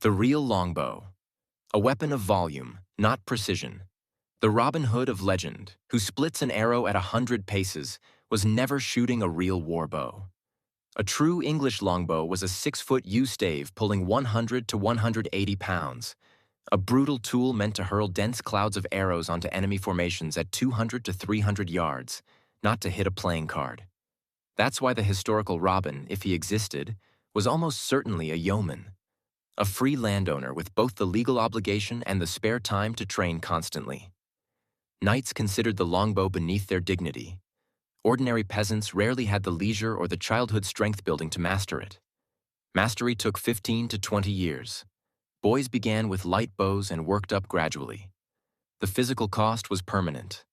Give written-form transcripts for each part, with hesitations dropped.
The real longbow, a weapon of volume, not precision. The Robin Hood of legend, who splits an arrow at 100 paces, was never shooting a real war bow. A true English longbow was a 6-foot yew-stave pulling 100 to 180 pounds, a brutal tool meant to hurl dense clouds of arrows onto enemy formations at 200 to 300 yards, not to hit a playing card. That's why the historical Robin, if he existed, was almost certainly a yeoman, a free landowner with both the legal obligation and the spare time to train constantly. Knights considered the longbow beneath their dignity. Ordinary peasants rarely had the leisure or the childhood strength building to master it. Mastery took 15 to 20 years. Boys began with light bows and worked up gradually. The physical cost was permanent.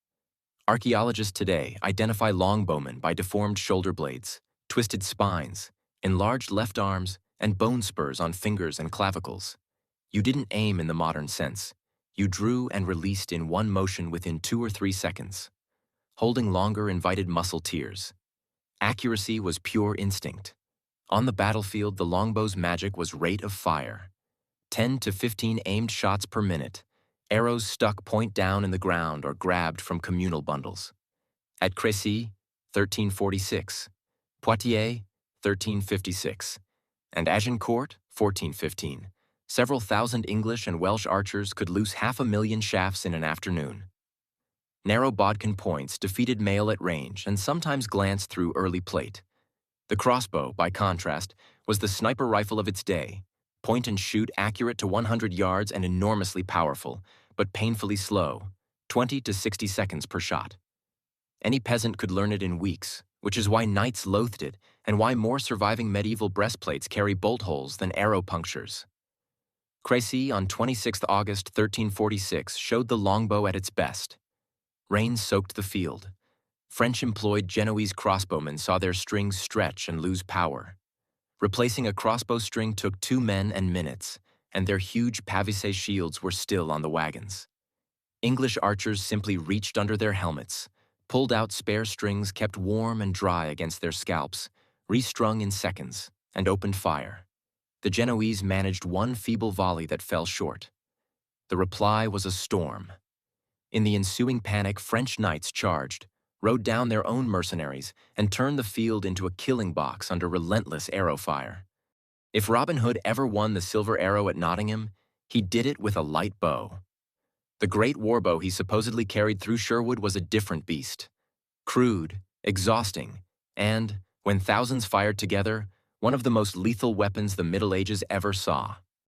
Archaeologists today identify longbowmen by deformed shoulder blades, twisted spines, enlarged left arms, and bone spurs on fingers and clavicles. You didn't aim in the modern sense. You drew and released in one motion within 2 or 3 seconds. Holding longer invited muscle tears. Accuracy was pure instinct. On the battlefield, the longbow's magic was rate of fire. 10 to 15 aimed shots per minute, arrows stuck point down in the ground or grabbed from communal bundles. At Crécy, 1346, Poitiers, 1356, and Agincourt, 1415, several thousand English and Welsh archers could loose 500,000 shafts in an afternoon. Narrow bodkin points defeated mail at range and sometimes glanced through early plate. The crossbow, by contrast, was the sniper rifle of its day, point and shoot accurate to 100 yards and enormously powerful, but painfully slow, 20 to 60 seconds per shot. Any peasant could learn it in weeks, which is why knights loathed it and why more surviving medieval breastplates carry bolt holes than arrow punctures. Crécy on 26 August 1346 showed the longbow at its best. Rain soaked the field. French-employed Genoese crossbowmen saw their strings stretch and lose power. Replacing a crossbow string took 2 men and minutes, and their huge pavise shields were still on the wagons. English archers simply reached under their helmets, pulled out spare strings kept warm and dry against their scalps, restrung in seconds, and opened fire. The Genoese managed one feeble volley that fell short. The reply was a storm. In the ensuing panic, French knights charged, rode down their own mercenaries, and turned the field into a killing box under relentless arrow fire. If Robin Hood ever won the Silver Arrow at Nottingham, he did it with a light bow. The great warbow he supposedly carried through Sherwood was a different beast. Crude, exhausting, and, when thousands fired together, one of the most lethal weapons the Middle Ages ever saw.